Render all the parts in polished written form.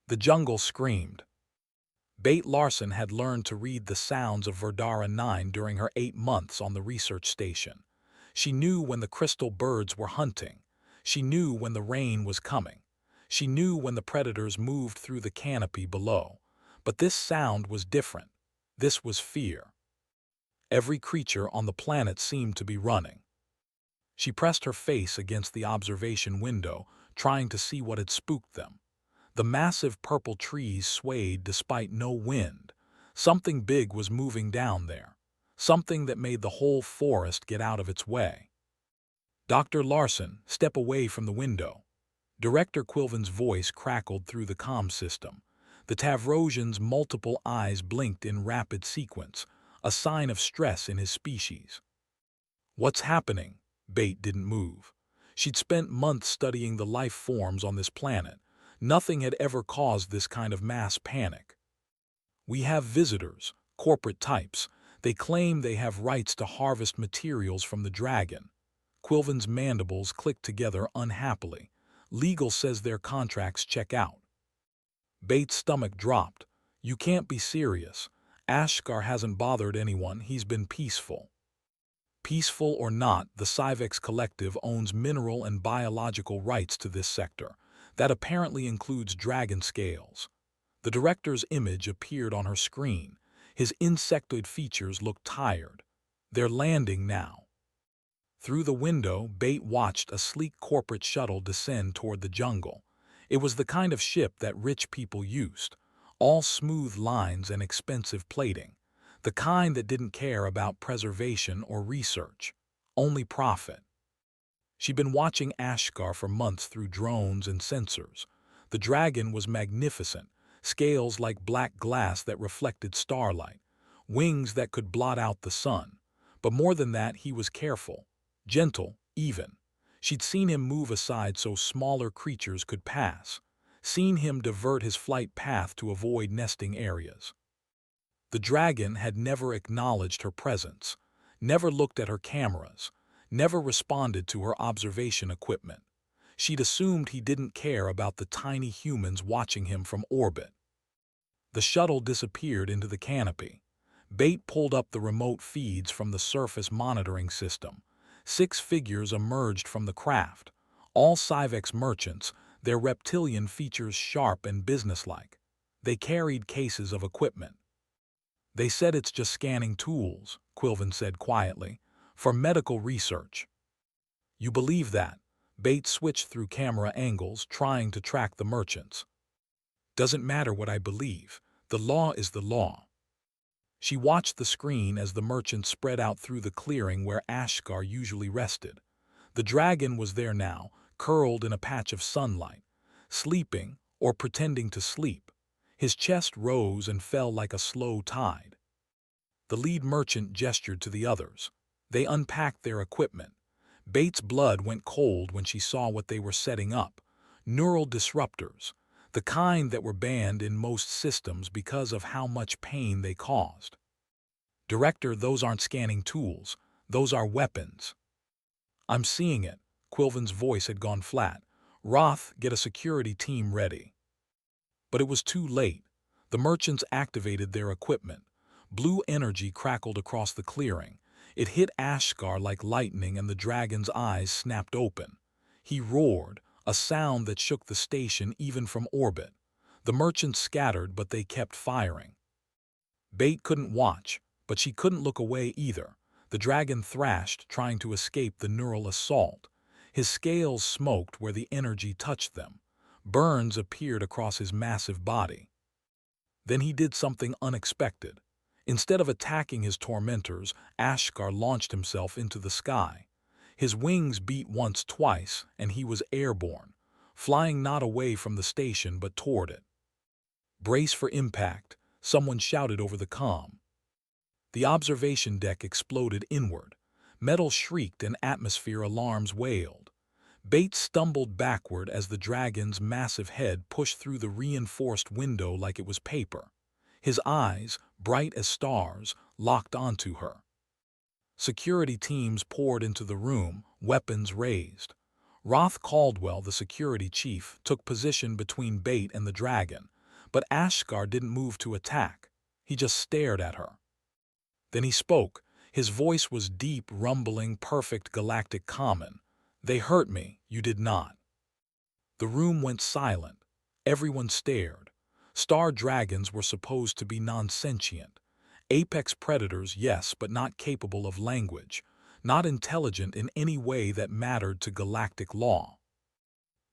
The jungle screamed. Bate Larson had learned to read the sounds of Verdara 9 during her 8 months on the research station. She knew when the crystal birds were hunting. She knew when the rain was coming. She knew when the predators moved through the canopy below. But this sound was different. This was fear. Every creature on the planet seemed to be running. She pressed her face against the observation window, trying to see what had spooked them. The massive purple trees swayed despite no wind. Something big was moving down there. Something that made the whole forest get out of its way. "Dr. Larson, step away from the window." Director Quilvin's voice crackled through the comm system. The Tavrosian's multiple eyes blinked in rapid sequence, a sign of stress in his species. "What's happening?" Bate didn't move. She'd spent months studying the life forms on this planet. Nothing had ever caused this kind of mass panic. "We have visitors, corporate types. They claim they have rights to harvest materials from the dragon." Quilvin's mandibles clicked together unhappily. "Legal says their contracts check out." Bate's stomach dropped. "You can't be serious. Ashkar hasn't bothered anyone. He's been peaceful." Peaceful or not, the Cyvex Collective owns mineral and biological rights to this sector. That apparently includes dragon scales. The director's image appeared on her screen. His insectoid features looked tired. "They're landing now." Through the window, Bate watched a sleek corporate shuttle descend toward the jungle. It was the kind of ship that rich people used. All smooth lines and expensive plating. The kind that didn't care about preservation or research. Only profit. She'd been watching Ashkar for months through drones and sensors. The dragon was magnificent, scales like black glass that reflected starlight, wings that could blot out the sun. But more than that, he was careful, gentle, even. She'd seen him move aside so smaller creatures could pass, seen him divert his flight path to avoid nesting areas. The dragon had never acknowledged her presence, never looked at her cameras, never responded to her observation equipment. She'd assumed he didn't care about the tiny humans watching him from orbit. The shuttle disappeared into the canopy. Bate pulled up the remote feeds from the surface monitoring system. 6 figures emerged from the craft, all Cyvex merchants, their reptilian features sharp and businesslike. They carried cases of equipment. "They said it's just scanning tools," Quilvin said quietly, "for medical research." "You believe that?" Bate switched through camera angles, trying to track the merchants. "Doesn't matter what I believe. The law is the law." She watched the screen as the merchants spread out through the clearing where Ashkar usually rested. The dragon was there now, curled in a patch of sunlight, sleeping or pretending to sleep. His chest rose and fell like a slow tide. The lead merchant gestured to the others. They unpacked their equipment. Bate's blood went cold when she saw what they were setting up. Neural disruptors, the kind that were banned in most systems because of how much pain they caused. "Director, those aren't scanning tools. Those are weapons." "I'm seeing it." Quilvin's voice had gone flat. "Roth, get a security team ready." But it was too late. The merchants activated their equipment. Blue energy crackled across the clearing. It hit Ashkar like lightning and the dragon's eyes snapped open. He roared, a sound that shook the station even from orbit. The merchants scattered, but they kept firing. Bate couldn't watch, but she couldn't look away either. The dragon thrashed, trying to escape the neural assault. His scales smoked where the energy touched them. Burns appeared across his massive body. Then he did something unexpected. Instead of attacking his tormentors, Ashkar launched himself into the sky. His wings beat once, twice, and he was airborne, flying not away from the station but toward it. "Brace for impact," someone shouted over the comm. The observation deck exploded inward. Metal shrieked and atmosphere alarms wailed. Bate stumbled backward as the dragon's massive head pushed through the reinforced window like it was paper. His eyes, bright as stars, locked onto her. Security teams poured into the room, weapons raised. Roth Caldwell, the security chief, took position between Bate and the dragon, But Ashgar didn't move to attack. He just stared at her. Then he spoke. His voice was deep, rumbling, perfect galactic common. "They hurt me, you did not." The room went silent. Everyone stared. Star dragons were supposed to be non-sentient. Apex predators, yes, but not capable of language. Not intelligent in any way that mattered to galactic law.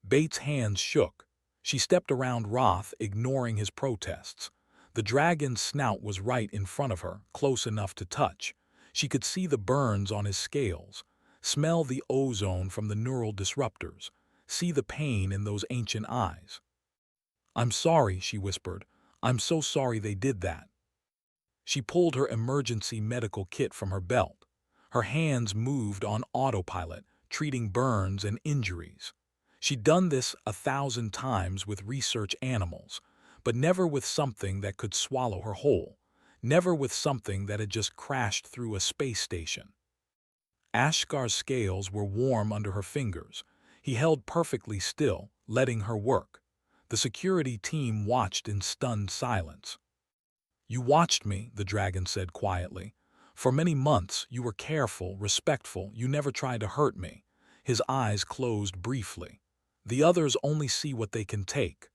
Bates' hands shook. She stepped around Roth, ignoring his protests. The dragon's snout was right in front of her, close enough to touch. She could see the burns on his scales, smell the ozone from the neural disruptors, see the pain in those ancient eyes. "I'm sorry," she whispered. "I'm so sorry they did that." She pulled her emergency medical kit from her belt. Her hands moved on autopilot, treating burns and injuries. She'd done this 1,000 times with research animals, but never with something that could swallow her whole, never with something that had just crashed through a space station. Ashgar's scales were warm under her fingers. He held perfectly still, letting her work. The security team watched in stunned silence. "You watched me," the dragon said quietly. "For many months you were careful, respectful, you never tried to hurt me." His eyes closed briefly. "The others only see what they can take."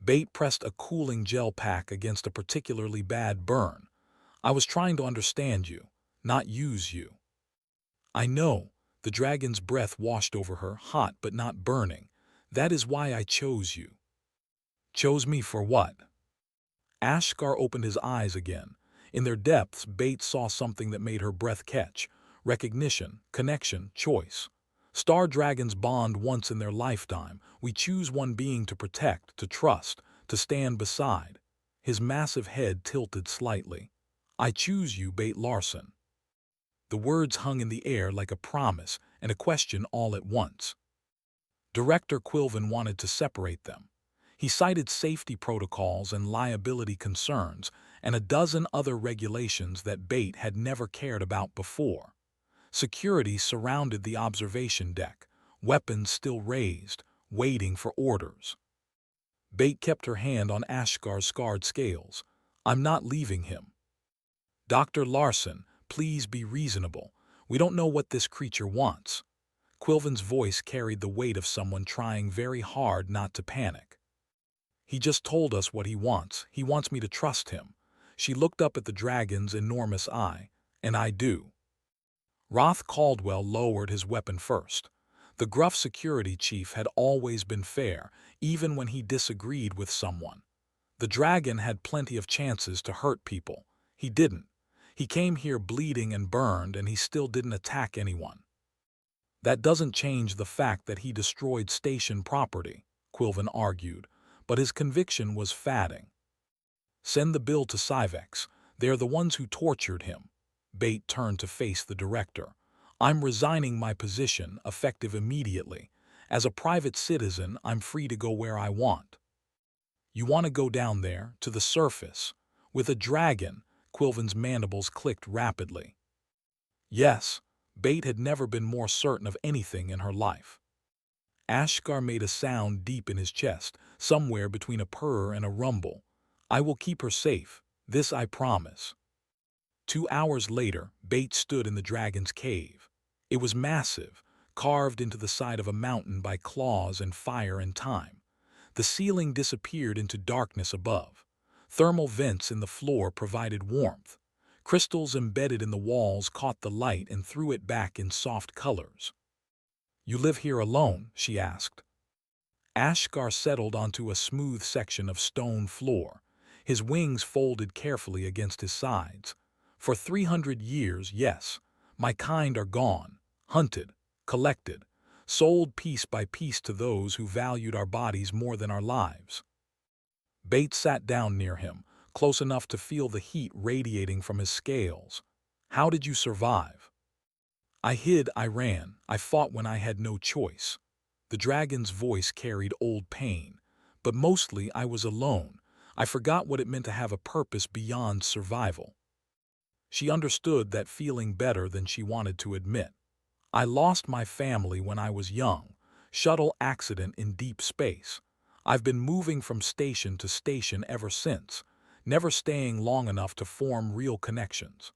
Bate pressed a cooling gel pack against a particularly bad burn. "I was trying to understand you, not use you." "I know." The dragon's breath washed over her, hot but not burning. "That is why I chose you." "Chose me for what?" Ashgar opened his eyes again. In their depths, Bate saw something that made her breath catch. Recognition, connection, choice. Star dragons bond once in their lifetime. We choose one being to protect, to trust, to stand beside. His massive head tilted slightly. "I choose you, Bate Larson." The words hung in the air like a promise and a question all at once. Director Quilvin wanted to separate them. He cited safety protocols and liability concerns and a dozen other regulations that Bate had never cared about before. Security surrounded the observation deck, weapons still raised, waiting for orders. Bate kept her hand on Ashgar's scarred scales. "I'm not leaving him." "Dr. Larson, please be reasonable. We don't know what this creature wants." Quilvin's voice carried the weight of someone trying very hard not to panic. "He just told us what he wants. He wants me to trust him." She looked up at the dragon's enormous eye. "And I do." Roth Caldwell lowered his weapon first. The gruff security chief had always been fair, even when he disagreed with someone. The dragon had plenty of chances to hurt people. He didn't. He came here bleeding and burned, and he still didn't attack anyone. "That doesn't change the fact that he destroyed station property," Quilvin argued, but his conviction was fading. "Send the bill to Civex. They're the ones who tortured him." Bate turned to face the director. "I'm resigning my position, effective immediately. As a private citizen, I'm free to go where I want." "You want to go down there, to the surface, with a dragon?" Quilvin's mandibles clicked rapidly. Yes, Bate had never been more certain of anything in her life. Ashgar made a sound deep in his chest, somewhere between a purr and a rumble. "I will keep her safe. This I promise." 2 hours later, Bate stood in the dragon's cave. It was massive, carved into the side of a mountain by claws and fire and time. The ceiling disappeared into darkness above. Thermal vents in the floor provided warmth. Crystals embedded in the walls caught the light and threw it back in soft colors. "You live here alone?" she asked. Ashgar settled onto a smooth section of stone floor. His wings folded carefully against his sides. "For 300 years, yes. My kind are gone, hunted, collected, sold piece by piece to those who valued our bodies more than our lives." Bates sat down near him, close enough to feel the heat radiating from his scales. "How did you survive?" "I hid, I ran, I fought when I had no choice." The dragon's voice carried old pain. "But mostly I was alone. I forgot what it meant to have a purpose beyond survival." She understood that feeling better than she wanted to admit. "I lost my family when I was young. Shuttle accident in deep space. I've been moving from station to station ever since, never staying long enough to form real connections.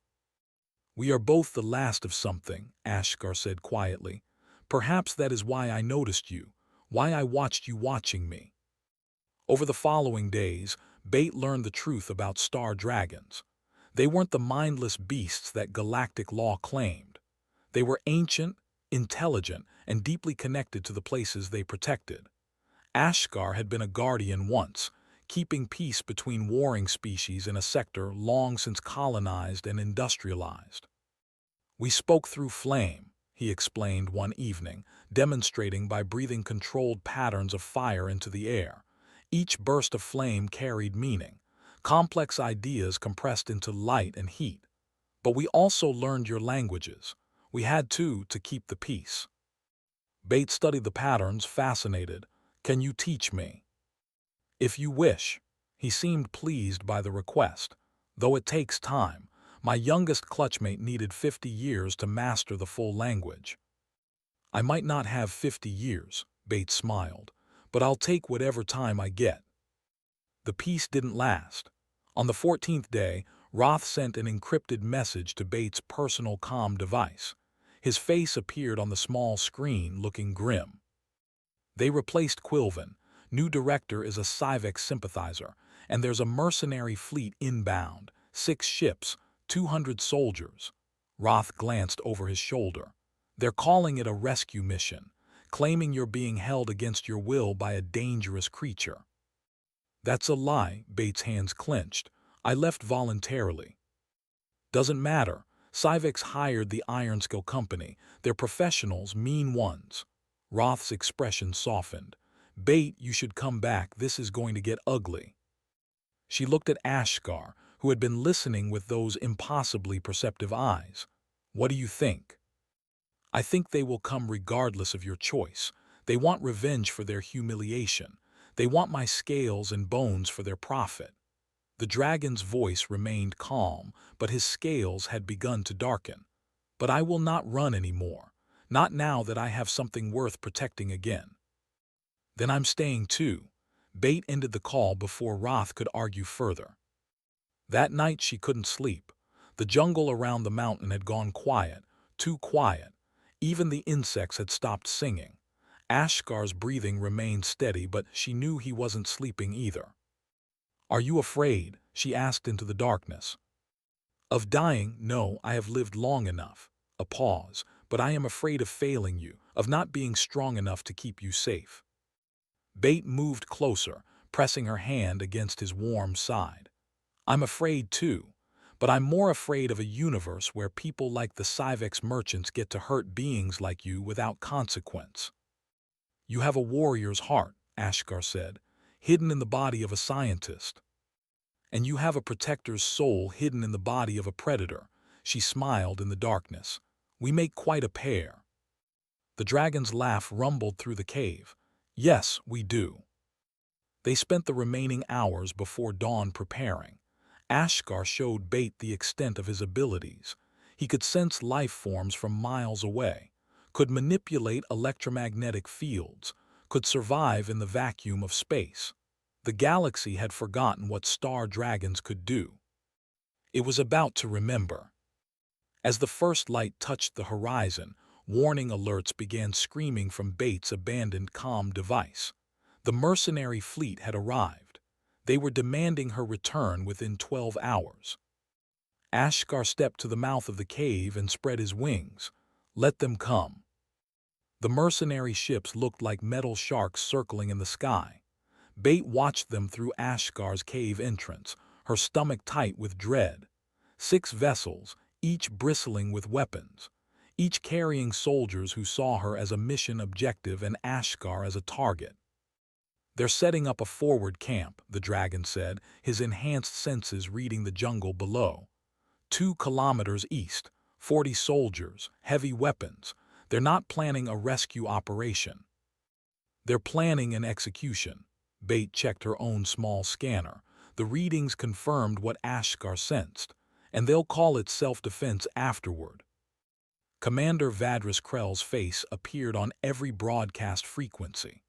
We are both the last of something, Ashgar said quietly. Perhaps that is why I noticed you, why I watched you watching me. Over the following days, Bate learned the truth about star dragons. They weren't the mindless beasts that galactic law claimed. They were ancient, intelligent, and deeply connected to the places they protected. Ashgar had been a guardian once, keeping peace between warring species in a sector long since colonized and industrialized. We spoke through flame, he explained one evening, demonstrating by breathing controlled patterns of fire into the air. Each burst of flame carried meaning, complex ideas compressed into light and heat. But we also learned your languages. We had to keep the peace. Bates studied the patterns, fascinated. Can you teach me? If you wish. He seemed pleased by the request. Though it takes time. My youngest clutchmate needed 50 years to master the full language. I might not have 50 years, Bates smiled, but I'll take whatever time I get. The peace didn't last. On the 14th day, Roth sent an encrypted message to Bates' personal comm device. His face appeared on the small screen, looking grim. They replaced Quilvin. New director is a Civex sympathizer, and there's a mercenary fleet inbound, 6 ships, 200 soldiers. Roth glanced over his shoulder. They're calling it a rescue mission, claiming you're being held against your will by a dangerous creature. That's a lie, Bates' hands clenched. I left voluntarily. Doesn't matter. Civex hired the Ironskill Company. They're professionals, mean ones. Roth's expression softened. Bate, you should come back. This is going to get ugly. She looked at Ashgar, who had been listening with those impossibly perceptive eyes. What do you think? I think they will come regardless of your choice. They want revenge for their humiliation. They want my scales and bones for their profit. The dragon's voice remained calm, but his scales had begun to darken. But I will not run anymore. Not now that I have something worth protecting again. Then I'm staying too. Bate ended the call before Roth could argue further. That night she couldn't sleep. The jungle around the mountain had gone quiet, too quiet. Even the insects had stopped singing. Ashgar's breathing remained steady, but she knew he wasn't sleeping either. Are you afraid? She asked into the darkness. Of dying? No, I have lived long enough. A pause. But I am afraid of failing you, of not being strong enough to keep you safe. Bate moved closer, pressing her hand against his warm side. I'm afraid too, but I'm more afraid of a universe where people like the Civex merchants get to hurt beings like you without consequence. You have a warrior's heart, Ashgar said, hidden in the body of a scientist. And you have a protector's soul hidden in the body of a predator. She smiled in the darkness. We make quite a pair. The dragon's laugh rumbled through the cave. Yes, we do. They spent the remaining hours before dawn preparing. Ashgar showed Bate the extent of his abilities. He could sense life forms from miles away, could manipulate electromagnetic fields, could survive in the vacuum of space. The galaxy had forgotten what star dragons could do. It was about to remember. As the first light touched the horizon, warning alerts began screaming from Bates' abandoned comm device. The mercenary fleet had arrived. They were demanding her return within 12 hours. Ashgar stepped to the mouth of the cave and spread his wings. Let them come. The mercenary ships looked like metal sharks circling in the sky. Bate watched them through Ashgar's cave entrance, her stomach tight with dread. 6 vessels, each bristling with weapons, each carrying soldiers who saw her as a mission objective and Ashgar as a target. They're setting up a forward camp, the dragon said, his enhanced senses reading the jungle below. 2 kilometers east, 40 soldiers, heavy weapons. They're not planning a rescue operation. They're planning an execution. Bate checked her own small scanner. The readings confirmed what Ashgar sensed, and they'll call it self-defense afterward. Commander Vadris Krell's face appeared on every broadcast frequency.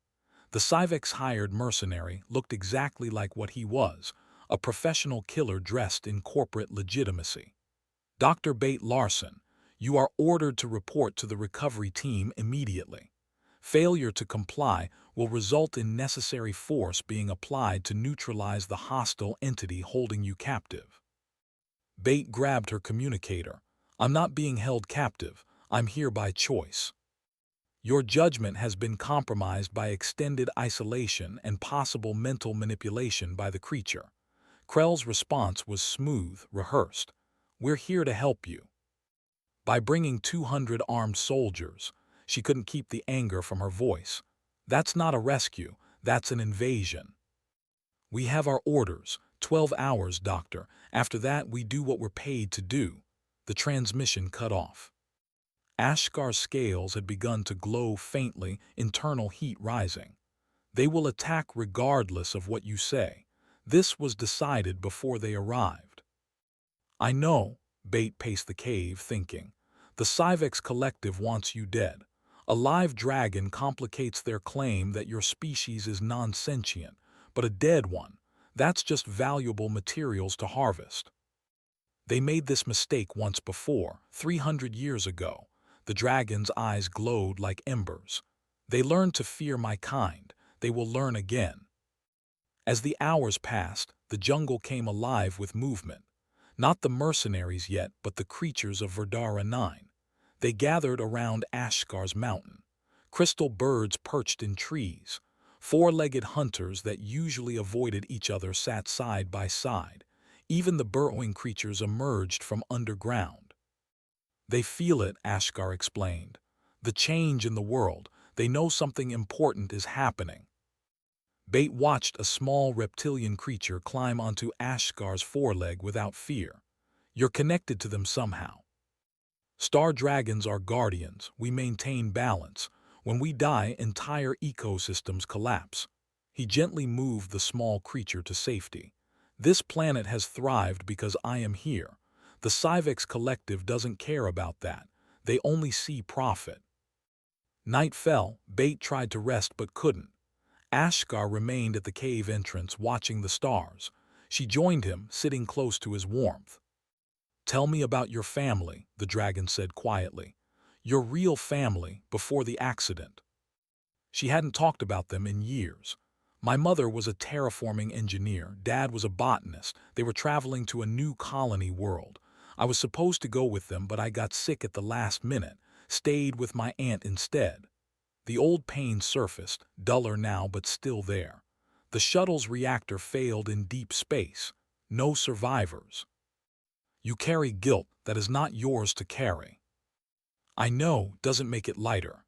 The The Cyvex hired mercenary looked exactly like what he was, a professional killer dressed in corporate legitimacy. Dr. Bate Larson, you are ordered to report to the recovery team immediately. Failure to comply will result in necessary force being applied to neutralize the hostile entity holding you captive. Bate grabbed her communicator. I'm not being held captive. I'm here by choice. Your judgment has been compromised by extended isolation and possible mental manipulation by the creature. Krell's response was smooth, rehearsed. We're here to help you. By bringing 200 armed soldiers, she couldn't keep the anger from her voice. That's not a rescue, that's an invasion. We have our orders, 12 hours, Doctor. After that, we do what we're paid to do. The transmission cut off. Ashkar's scales had begun to glow faintly, internal heat rising. They will attack regardless of what you say. This was decided before they arrived. I know, Bate paced the cave, thinking. The Cyvex Collective wants you dead. A live dragon complicates their claim that your species is non-sentient, but a dead one, that's just valuable materials to harvest. They made this mistake once before, 300 years ago. The dragon's eyes glowed like embers. They learned to fear my kind. They will learn again. As the hours passed, the jungle came alive with movement. Not the mercenaries yet, but the creatures of Verdara 9. They gathered around Ashkar's mountain. Crystal birds perched in trees. Four-legged hunters that usually avoided each other sat side by side. Even the burrowing creatures emerged from underground. They feel it, Ashkar explained. The change in the world. They know something important is happening. Bate watched a small reptilian creature climb onto Ashkar's foreleg without fear. You're connected to them somehow. Star dragons are guardians. We maintain balance. When we die, entire ecosystems collapse. He gently moved the small creature to safety. This planet has thrived because I am here. The Cyvex Collective doesn't care about that. They only see profit. Night fell. Bate tried to rest but couldn't. Ashkar remained at the cave entrance watching the stars. She joined him, sitting close to his warmth. Tell me about your family, the dragon said quietly. Your real family, before the accident. She hadn't talked about them in years. My mother was a terraforming engineer, Dad was a botanist. They were traveling to a new colony world. I was supposed to go with them, but I got sick at the last minute, stayed with my aunt instead. The old pain surfaced, duller now but still there. The shuttle's reactor failed in deep space. No survivors. You carry guilt that is not yours to carry. I know, doesn't make it lighter.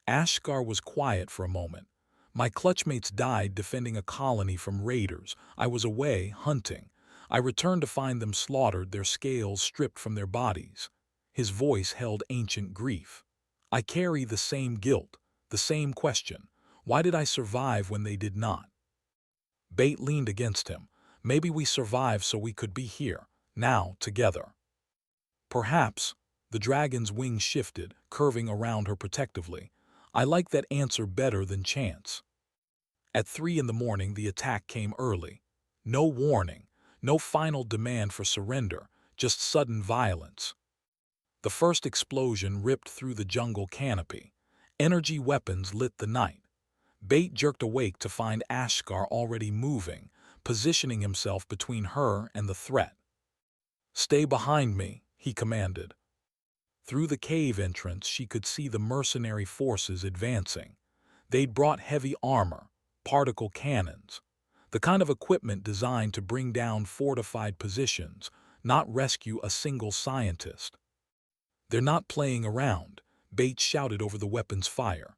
Ashkar was quiet for a moment. My clutchmates died defending a colony from raiders. I was away, hunting. I returned to find them slaughtered, their scales stripped from their bodies. His voice held ancient grief. I carry the same guilt, the same question. Why did I survive when they did not? Bate leaned against him. Maybe we survived so we could be here, now, together. Perhaps. The dragon's wings shifted, curving around her protectively. I like that answer better than chance. At 3 in the morning, the attack came early. No warning, no final demand for surrender, just sudden violence. The first explosion ripped through the jungle canopy. Energy weapons lit the night. Bate jerked awake to find Ashkar already moving, positioning himself between her and the threat. Stay behind me, he commanded. Through the cave entrance, she could see the mercenary forces advancing. They'd brought heavy armor, particle cannons, the kind of equipment designed to bring down fortified positions, not rescue a single scientist. They're not playing around, Bate shouted over the weapon's fire.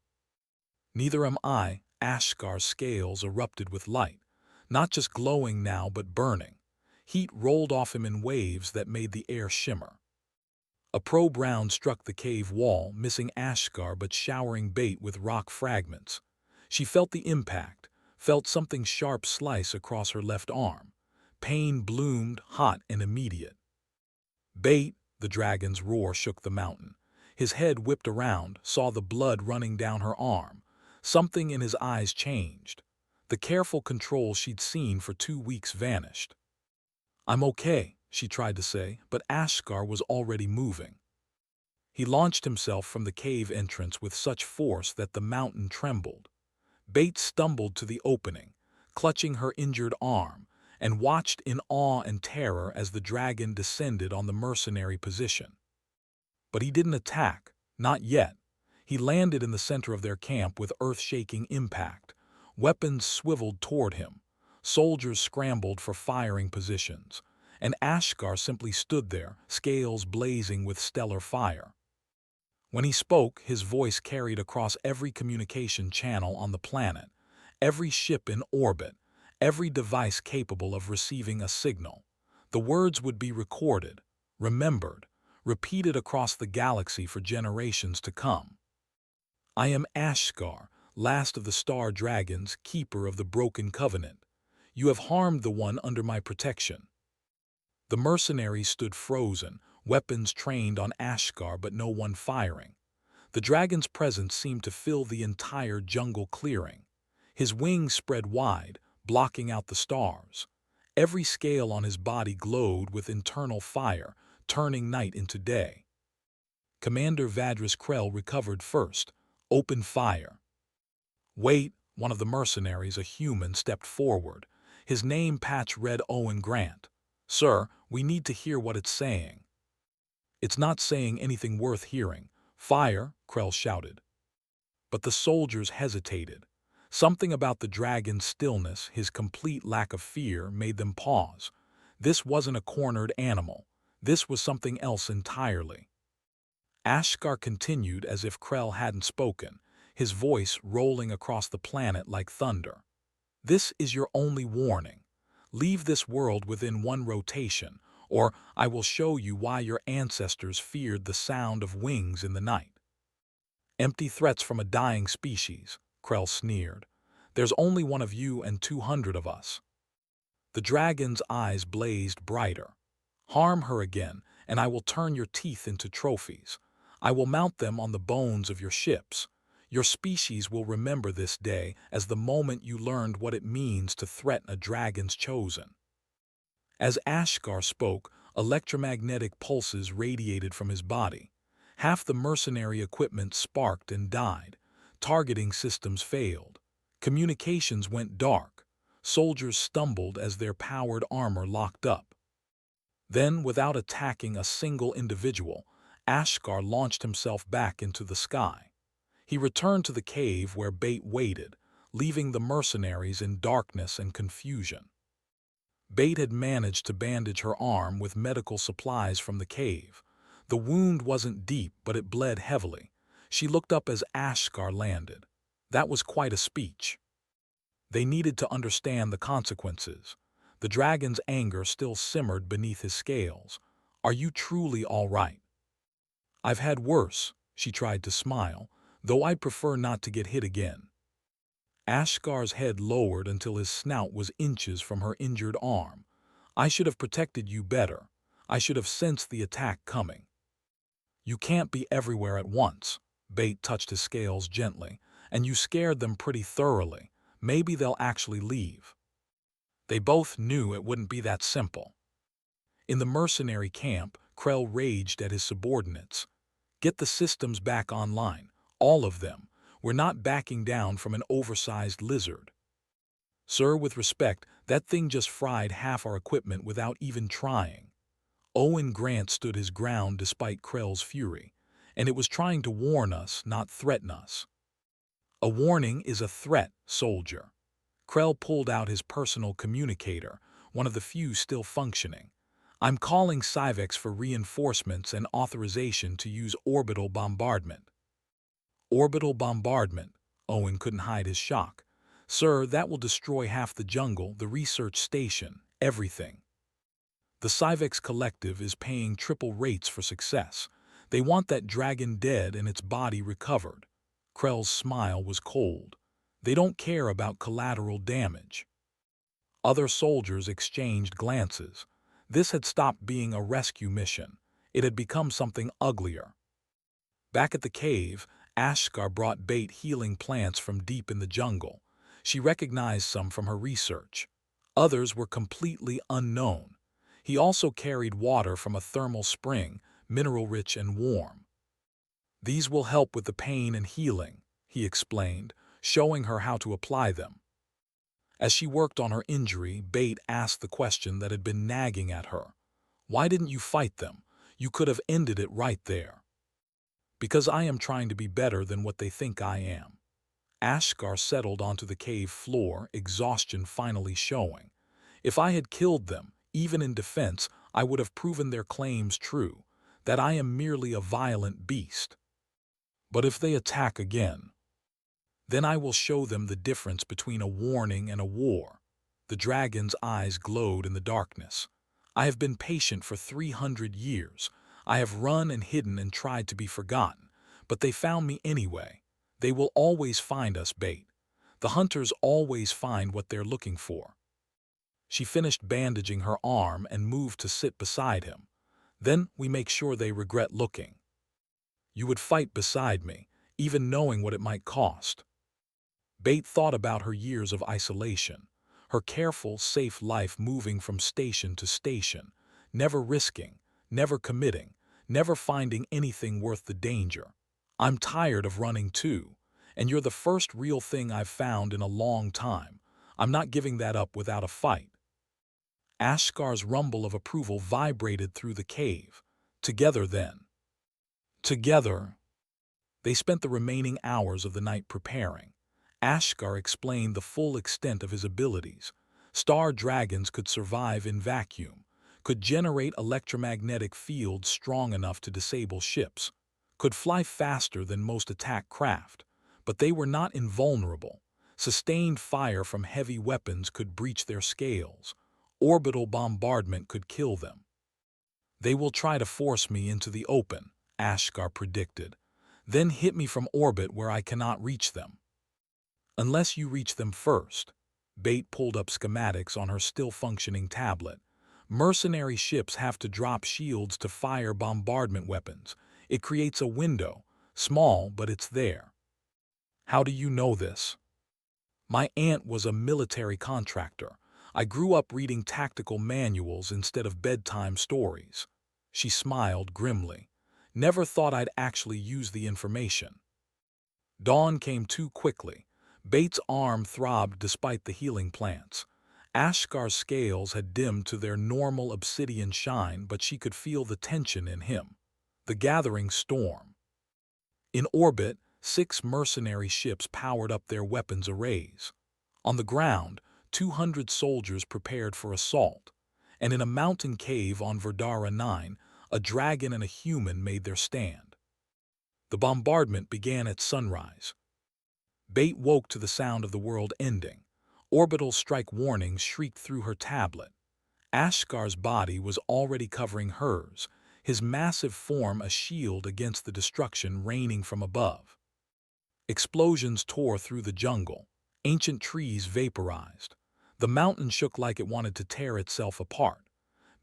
Neither am I, Ashkar's scales erupted with light, not just glowing now but burning. Heat rolled off him in waves that made the air shimmer. A probe round struck the cave wall, missing Ashkar but showering Bate with rock fragments. She felt the impact, felt something sharp slice across her left arm. Pain bloomed, hot and immediate. Bate, the dragon's roar shook the mountain. His head whipped around, saw the blood running down her arm. Something in his eyes changed. The careful control she'd seen for 2 weeks vanished. "I'm okay," she tried to say, but Ashkar was already moving. He launched himself from the cave entrance with such force that the mountain trembled. Bate stumbled to the opening, clutching her injured arm, and watched in awe and terror as the dragon descended on the mercenary position. But he didn't attack, not yet. He landed in the center of their camp with earth-shaking impact. Weapons swiveled toward him. Soldiers scrambled for firing positions, and Ashkar simply stood there, scales blazing with stellar fire. When he spoke, his voice carried across every communication channel on the planet, every ship in orbit, every device capable of receiving a signal. The words would be recorded, remembered, repeated across the galaxy for generations to come. "I am Ashkar, last of the star dragons, keeper of the broken covenant. You have harmed the one under my protection." The mercenaries stood frozen, weapons trained on Ashkar but no one firing. The dragon's presence seemed to fill the entire jungle clearing. His wings spread wide, blocking out the stars. Every scale on his body glowed with internal fire, turning night into day. Commander Vadris Krell recovered first. "Open fire." "Wait," one of the mercenaries, a human, stepped forward. His name patch read Owen Grant. "Sir, we need to hear what it's saying." "It's not saying anything worth hearing." "Fire," Krell shouted. But the soldiers hesitated. Something about the dragon's stillness, his complete lack of fear, made them pause. This wasn't a cornered animal. This was something else entirely. Ashkar continued as if Krell hadn't spoken, his voice rolling across the planet like thunder. "This is your only warning. Leave this world within one rotation, or I will show you why your ancestors feared the sound of wings in the night." "Empty threats from a dying species," Krell sneered. "There's only one of you and 200 of us." The dragon's eyes blazed brighter. "Harm her again, and I will turn your teeth into trophies. I will mount them on the bones of your ships. Your species will remember this day as the moment you learned what it means to threaten a dragon's chosen." As Ashkar spoke, electromagnetic pulses radiated from his body. Half the mercenary equipment sparked and died. Targeting systems failed. Communications went dark. Soldiers stumbled as their powered armor locked up. Then, without attacking a single individual, Ashkar launched himself back into the sky. He returned to the cave where Bate waited, leaving the mercenaries in darkness and confusion. Bate had managed to bandage her arm with medical supplies from the cave. The wound wasn't deep, but it bled heavily. She looked up as Ashkar landed. That was quite a speech. They needed to understand the consequences. The dragon's anger still simmered beneath his scales. "Are you truly all right?" "I've had worse," she tried to smile, "though I'd prefer not to get hit again." Ashkar's head lowered until his snout was inches from her injured arm. "I should have protected you better. I should have sensed the attack coming." "You can't be everywhere at once." Bate touched his scales gently. "And you scared them pretty thoroughly. Maybe they'll actually leave." They both knew it wouldn't be that simple. In the mercenary camp, Krell raged at his subordinates. "Get the systems back online. All of them. We're not backing down from an oversized lizard." "Sir, with respect, that thing just fried half our equipment without even trying." Owen Grant stood his ground despite Krell's fury, and it was trying to warn us, not threaten us. "A warning is a threat, soldier." Krell pulled out his personal communicator, one of the few still functioning. "I'm calling Cyvex for reinforcements and authorization to use orbital bombardment." "Orbital bombardment?" Owen couldn't hide his shock. "Sir, that will destroy half the jungle, the research station, everything. The Cyvex Collective is paying triple rates for success. They want that dragon dead and its body recovered." Krell's smile was cold. "They don't care about collateral damage." Other soldiers exchanged glances. This had stopped being a rescue mission. It had become something uglier. Back at the cave, Ashkar brought Bait healing plants from deep in the jungle. She recognized some from her research. Others were completely unknown. He also carried water from a thermal spring, mineral-rich and warm. "These will help with the pain and healing," he explained, showing her how to apply them. As she worked on her injury, Bait asked the question that had been nagging at her. "Why didn't you fight them? You could have ended it right there." "Because I am trying to be better than what they think I am." Ashkar settled onto the cave floor, exhaustion finally showing. "If I had killed them, even in defense, I would have proven their claims true, that I am merely a violent beast. But if they attack again, then I will show them the difference between a warning and a war." The dragon's eyes glowed in the darkness. "I have been patient for 300 years. I have run and hidden and tried to be forgotten, but they found me anyway. They will always find us, Bait. The hunters always find what they're looking for." She finished bandaging her arm and moved to sit beside him. "Then we make sure they regret looking. You would fight beside me, even knowing what it might cost." Bait thought about her years of isolation, her careful, safe life moving from station to station, never risking, never committing, never finding anything worth the danger. "I'm tired of running too, and you're the first real thing I've found in a long time. I'm not giving that up without a fight." Ashkar's rumble of approval vibrated through the cave. "Together then." Together. They spent the remaining hours of the night preparing. Ashkar explained the full extent of his abilities. Star dragons could survive in vacuum, could generate electromagnetic fields strong enough to disable ships, could fly faster than most attack craft, but they were not invulnerable. Sustained fire from heavy weapons could breach their scales. Orbital bombardment could kill them. "They will try to force me into the open," Ashkar predicted, "then hit me from orbit where I cannot reach them." "Unless you reach them first." Bait pulled up schematics on her still-functioning tablet. "Mercenary ships have to drop shields to fire bombardment weapons. It creates a window, small, but it's there." "How do you know this?" "My aunt was a military contractor. I grew up reading tactical manuals instead of bedtime stories." She smiled grimly. "Never thought I'd actually use the information." Dawn came too quickly. Bait's arm throbbed despite the healing plants. Ashkar's scales had dimmed to their normal obsidian shine, but she could feel the tension in him. The gathering storm. In orbit, 6 mercenary ships powered up their weapons arrays. On the ground, 200 soldiers prepared for assault. And in a mountain cave on Verdara 9, a dragon and a human made their stand. The bombardment began at sunrise. Bait woke to the sound of the world ending. Orbital strike warnings shrieked through her tablet. Ashkar's body was already covering hers, his massive form a shield against the destruction raining from above. Explosions tore through the jungle. Ancient trees vaporized. The mountain shook like it wanted to tear itself apart.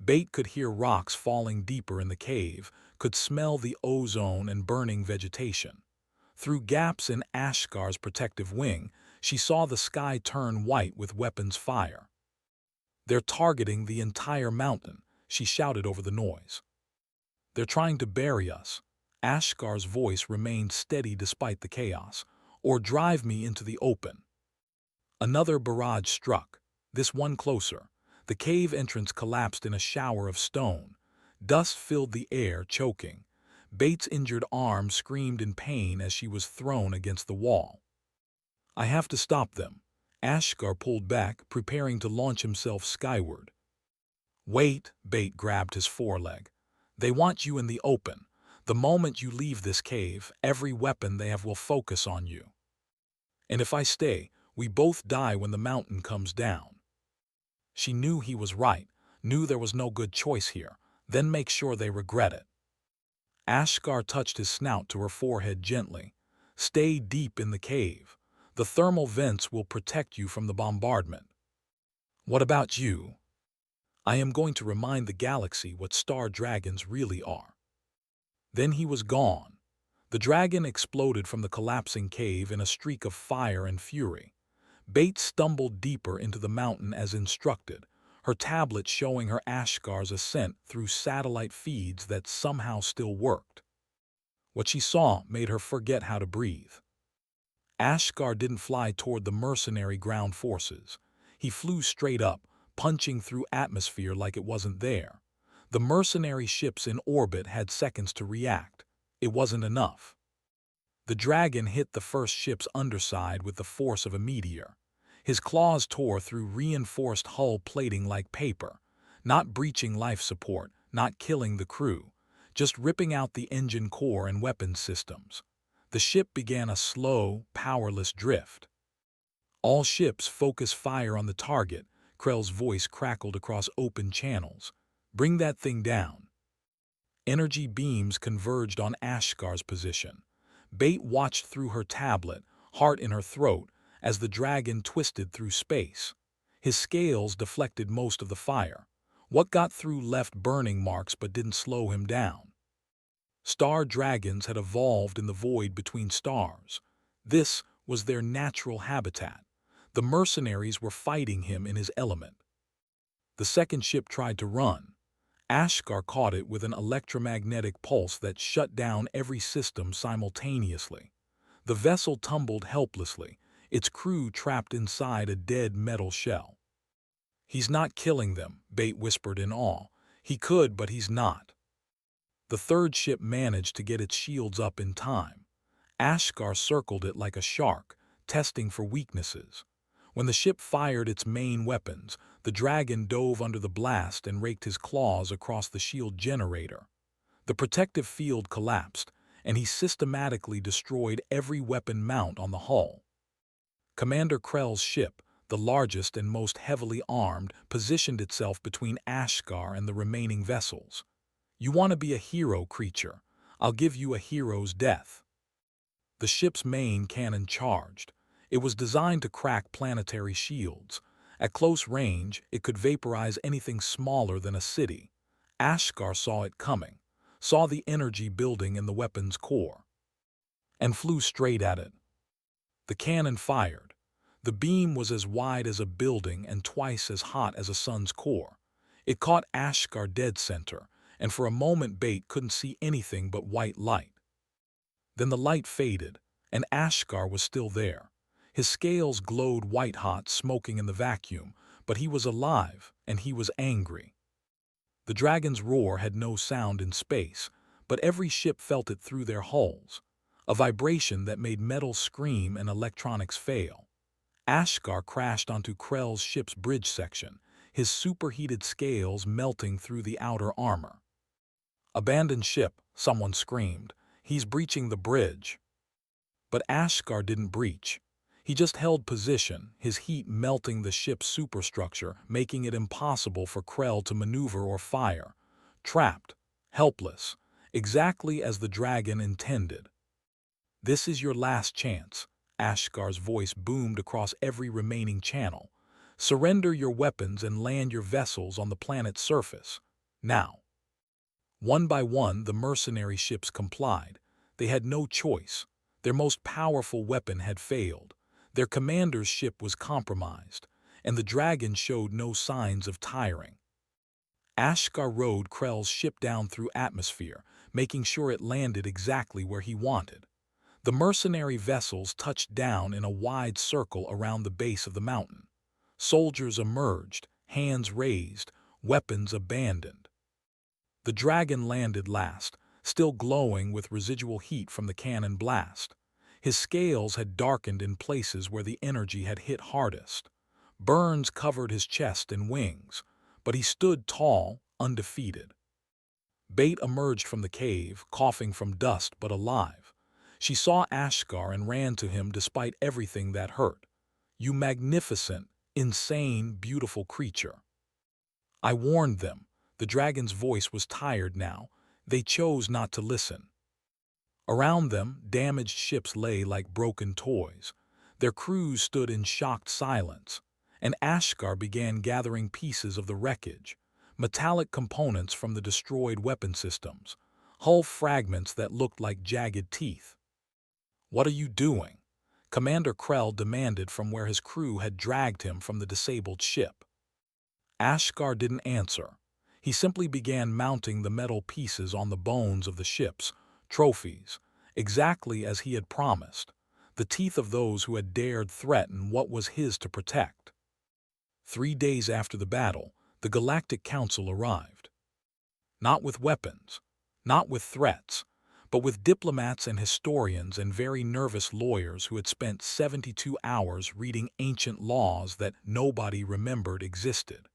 Bait could hear rocks falling deeper in the cave, could smell the ozone and burning vegetation. Through gaps in Ashkar's protective wing, she saw the sky turn white with weapons fire. "They're targeting the entire mountain," she shouted over the noise. "They're trying to bury us." Ashkar's voice remained steady despite the chaos. "Or drive me into the open." Another barrage struck, this one closer. The cave entrance collapsed in a shower of stone. Dust filled the air, choking. Bait's injured arm screamed in pain as she was thrown against the wall. "I have to stop them." Ashkar pulled back, preparing to launch himself skyward. "Wait," Bait grabbed his foreleg. "They want you in the open. The moment you leave this cave, every weapon they have will focus on you. And if I stay, we both die when the mountain comes down." She knew he was right, knew there was no good choice here. Then make sure they regret it. Ashkar touched his snout to her forehead gently. "Stay deep in the cave. The thermal vents will protect you from the bombardment." "What about you?" "I am going to remind the galaxy what star dragons really are." Then he was gone. The dragon exploded from the collapsing cave in a streak of fire and fury. Bate stumbled deeper into the mountain as instructed, her tablet showing her Ashgar's ascent through satellite feeds that somehow still worked. What she saw made her forget how to breathe. Ashgar didn't fly toward the mercenary ground forces. He flew straight up, punching through atmosphere like it wasn't there. The mercenary ships in orbit had seconds to react. It wasn't enough. The dragon hit the first ship's underside with the force of a meteor. His claws tore through reinforced hull plating like paper, not breaching life support, not killing the crew, just ripping out the engine core and weapons systems. The ship began a slow, powerless drift. All ships focus fire on the target, Krell's voice crackled across open channels. Bring that thing down. Energy beams converged on Ashgar's position. Bate watched through her tablet, heart in her throat, as the dragon twisted through space. His scales deflected most of the fire. What got through left burning marks but didn't slow him down. Star dragons had evolved in the void between stars. This was their natural habitat. The mercenaries were fighting him in his element. The second ship tried to run. Ashgar caught it with an electromagnetic pulse that shut down every system simultaneously. The vessel tumbled helplessly, its crew trapped inside a dead metal shell. "He's not killing them," Bate whispered in awe. "He could, but he's not." The third ship managed to get its shields up in time. Ashgar circled it like a shark, testing for weaknesses. When the ship fired its main weapons, the dragon dove under the blast and raked his claws across the shield generator. The protective field collapsed, and he systematically destroyed every weapon mount on the hull. Commander Krell's ship, the largest and most heavily armed, positioned itself between Ashgar and the remaining vessels. "You want to be a hero, creature? I'll give you a hero's death." The ship's main cannon charged. It was designed to crack planetary shields. At close range, it could vaporize anything smaller than a city. Ashgar saw it coming, saw the energy building in the weapon's core, and flew straight at it. The cannon fired. The beam was as wide as a building and twice as hot as a sun's core. It caught Ashgar dead center, and for a moment Bate couldn't see anything but white light. Then the light faded, and Ashgar was still there. His scales glowed white-hot, smoking in the vacuum, but he was alive, and he was angry. The dragon's roar had no sound in space, but every ship felt it through their hulls, a vibration that made metal scream and electronics fail. Ashgar crashed onto Krell's ship's bridge section, his superheated scales melting through the outer armor. "Abandoned ship," someone screamed. "He's breaching the bridge." But Ashgar didn't breach. He just held position, his heat melting the ship's superstructure, making it impossible for Krell to maneuver or fire. Trapped, helpless, exactly as the dragon intended. "This is your last chance," Ashgar's voice boomed across every remaining channel. "Surrender your weapons and land your vessels on the planet's surface. Now." One by one, the mercenary ships complied. They had no choice. Their most powerful weapon had failed. Their commander's ship was compromised, and the dragon showed no signs of tiring. Ashgar rode Krell's ship down through atmosphere, making sure it landed exactly where he wanted. The mercenary vessels touched down in a wide circle around the base of the mountain. Soldiers emerged, hands raised, weapons abandoned. The dragon landed last, still glowing with residual heat from the cannon blast. His scales had darkened in places where the energy had hit hardest. Burns covered his chest and wings, but he stood tall, undefeated. Bate emerged from the cave, coughing from dust but alive. She saw Ashgar and ran to him despite everything that hurt. "You magnificent, insane, beautiful creature." "I warned them." The dragon's voice was tired now. "They chose not to listen." Around them, damaged ships lay like broken toys. Their crews stood in shocked silence, and Ashgar began gathering pieces of the wreckage, metallic components from the destroyed weapon systems, hull fragments that looked like jagged teeth. "What are you doing?" Commander Krell demanded from where his crew had dragged him from the disabled ship. Ashkar didn't answer. He simply began mounting the metal pieces on the bones of the ships, trophies, exactly as he had promised, the teeth of those who had dared threaten what was his to protect. 3 days after the battle, the Galactic Council arrived. Not with weapons, not with threats, but with diplomats and historians and very nervous lawyers who had spent 72 hours reading ancient laws that nobody remembered existed.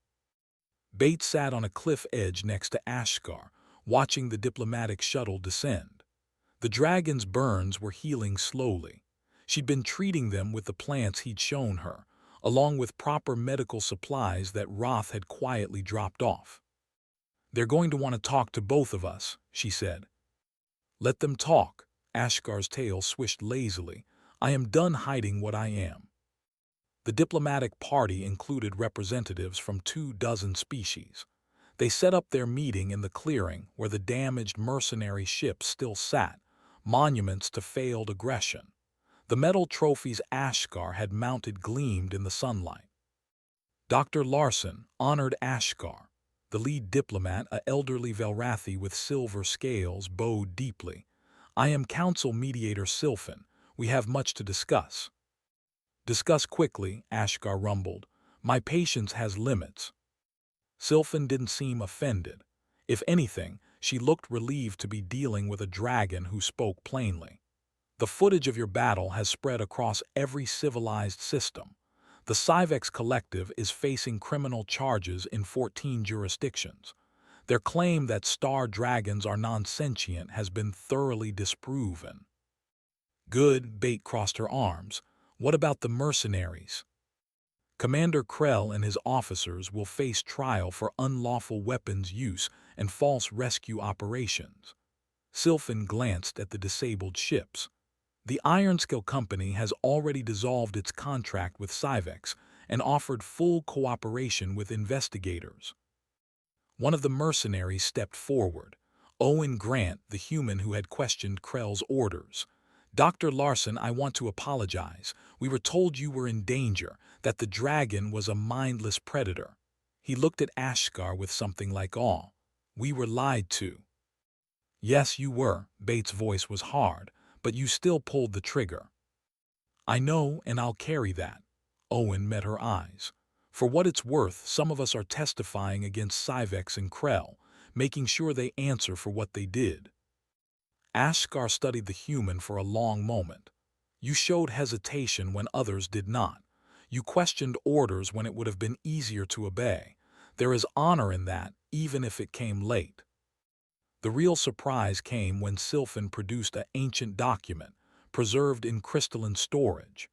Bates sat on a cliff edge next to Ashkar, watching the diplomatic shuttle descend. The dragon's burns were healing slowly. She'd been treating them with the plants he'd shown her, along with proper medical supplies that Roth had quietly dropped off. "They're going to want to talk to both of us," she said. "Let them talk." Ashkar's tail swished lazily. "I am done hiding what I am." The diplomatic party included representatives from 24 species. They set up their meeting in the clearing where the damaged mercenary ships still sat, monuments to failed aggression. The metal trophies Ashkar had mounted gleamed in the sunlight. Dr. Larson honored Ashkar. The lead diplomat, a elderly Velrathi with silver scales, bowed deeply. "I am Council Mediator Sylphin. We have much to discuss." "Discuss quickly," Ashkar rumbled. "My patience has limits." Sylphin didn't seem offended. If anything, she looked relieved to be dealing with a dragon who spoke plainly. "The footage of your battle has spread across every civilized system. The Cyvex Collective is facing criminal charges in 14 jurisdictions. Their claim that star dragons are non-sentient has been thoroughly disproven." "Good," Bate crossed her arms. "What about the mercenaries?" "Commander Krell and his officers will face trial for unlawful weapons use and false rescue operations." Sylphin glanced at the disabled ships. "The Ironscale Company has already dissolved its contract with Cyvex and offered full cooperation with investigators." One of the mercenaries stepped forward. Owen Grant, the human who had questioned Krell's orders. "Dr. Larson, I want to apologize. We were told you were in danger, that the dragon was a mindless predator." He looked at Ashkar with something like awe. "We were lied to." "Yes, you were." Bates' voice was hard, "but you still pulled the trigger." "I know, and I'll carry that." Owen met her eyes. "For what it's worth, some of us are testifying against Cyvex and Krell, making sure they answer for what they did." Ashkar studied the human for a long moment. "You showed hesitation when others did not. You questioned orders when it would have been easier to obey. There is honor in that, even if it came late." The real surprise came when Sylphin produced an ancient document, preserved in crystalline storage.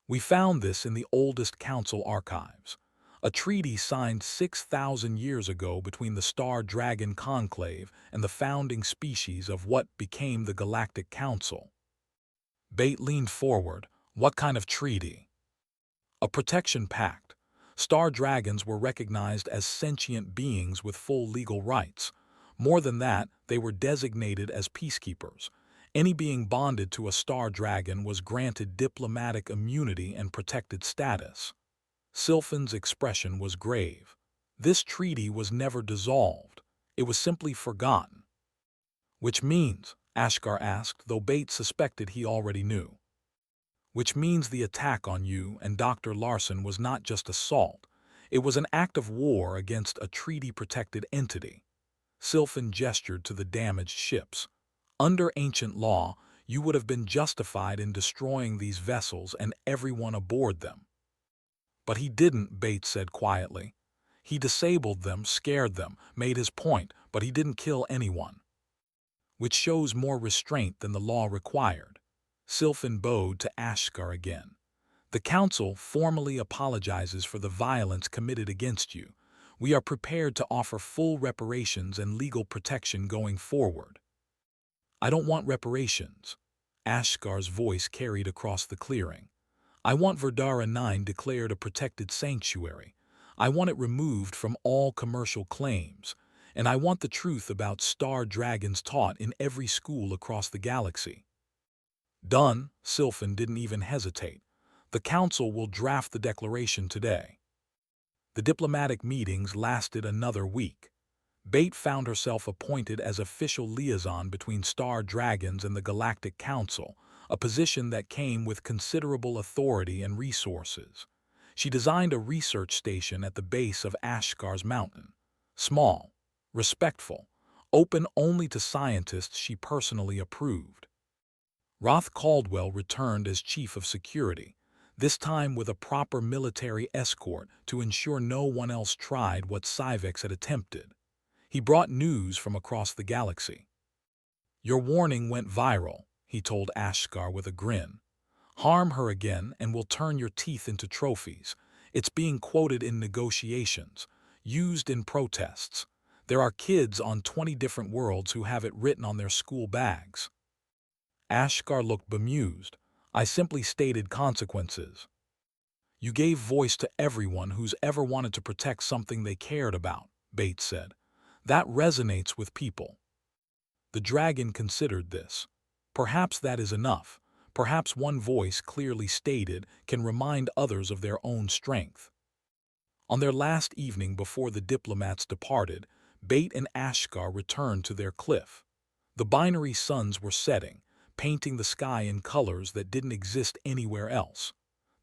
"We found this in the oldest council archives. A treaty signed 6,000 years ago between the Star Dragon Conclave and the founding species of what became the Galactic Council." Bate leaned forward. "What kind of treaty?" "A protection pact. Star dragons were recognized as sentient beings with full legal rights. More than that, they were designated as peacekeepers. Any being bonded to a star dragon was granted diplomatic immunity and protected status." Sylphin's expression was grave. "This treaty was never dissolved. It was simply forgotten." "Which means?" Ashkar asked, though Bates suspected he already knew. "Which means the attack on you and Dr. Larson was not just assault. It was an act of war against a treaty-protected entity." Sylphin gestured to the damaged ships. "Under ancient law, you would have been justified in destroying these vessels and everyone aboard them." "But he didn't," Bates said quietly. "He disabled them, scared them, made his point, but he didn't kill anyone." "Which shows more restraint than the law required." Sylphin bowed to Ashkar again. "The Council formally apologizes for the violence committed against you. We are prepared to offer full reparations and legal protection going forward." "I don't want reparations." Ashkar's voice carried across the clearing. "I want Verdara 9 declared a protected sanctuary. I want it removed from all commercial claims. and I want the truth about star dragons taught in every school across the galaxy." "Done." Sylphin didn't even hesitate. "The Council will draft the declaration today." The diplomatic meetings lasted another week. Bate found herself appointed as official liaison between star dragons and the Galactic Council, a position that came with considerable authority and resources. She designed a research station at the base of Ashgar's mountain. Small, respectful, open only to scientists she personally approved. Roth Caldwell returned as chief of security, this time with a proper military escort to ensure no one else tried what Syvex had attempted. He brought news from across the galaxy. "Your warning went viral," he told Ashgar with a grin. "Harm her again and we'll turn your teeth into trophies. It's being quoted in negotiations, used in protests. There are kids on 20 different worlds who have it written on their school bags." Ashgar looked bemused. "I simply stated consequences." "You gave voice to everyone who's ever wanted to protect something they cared about," Bates said. "That resonates with people." The dragon considered this. Perhaps that is enough. Perhaps one voice clearly stated can remind others of their own strength. On their last evening before the diplomats departed, Bate and Ashgar returned to their cliff. The binary suns were setting, painting the sky in colors that didn't exist anywhere else.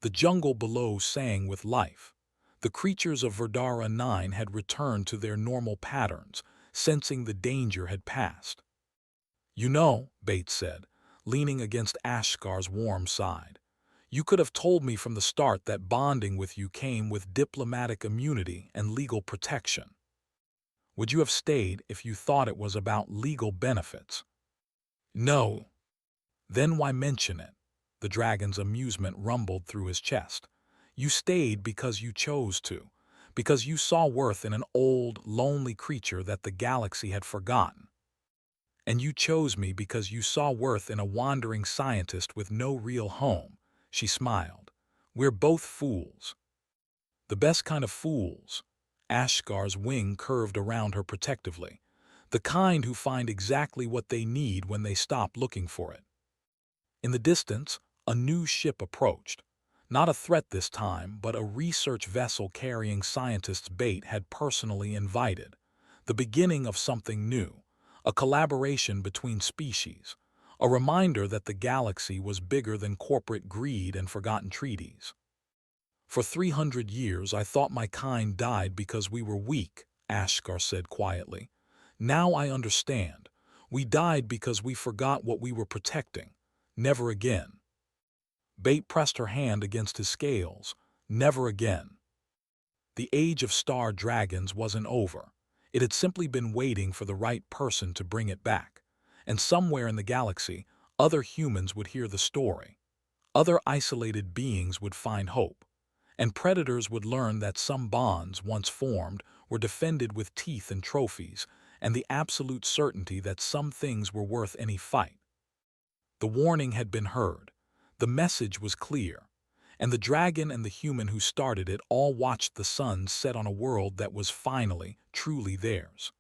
The jungle below sang with life. The creatures of Verdara 9 had returned to their normal patterns, sensing the danger had passed. "You know," Bates said, leaning against Ashgar's warm side, "you could have told me from the start that bonding with you came with diplomatic immunity and legal protection. Would you have stayed if you thought it was about legal benefits?" "No." "Then why mention it?" The dragon's amusement rumbled through his chest. "You stayed because you chose to, because you saw worth in an old, lonely creature that the galaxy had forgotten. And you chose me because you saw worth in a wandering scientist with no real home." She smiled. "We're both fools." "The best kind of fools." Ashgar's wing curved around her protectively. "The kind who find exactly what they need when they stop looking for it." In the distance, a new ship approached. Not a threat this time, but a research vessel carrying scientists Bate had personally invited. The beginning of something new, a collaboration between species, a reminder that the galaxy was bigger than corporate greed and forgotten treaties. "For 300 years I thought my kind died because we were weak," Ashgar said quietly. "Now I understand. We died because we forgot what we were protecting. Never again." Bate pressed her hand against his scales. Never again. The age of star dragons wasn't over. It had simply been waiting for the right person to bring it back. And somewhere in the galaxy, other humans would hear the story. Other isolated beings would find hope. And predators would learn that some bonds, once formed, were defended with teeth and trophies, and the absolute certainty that some things were worth any fight. The warning had been heard. The message was clear. And the dragon and the human who started it all watched the sun set on a world that was finally, truly theirs.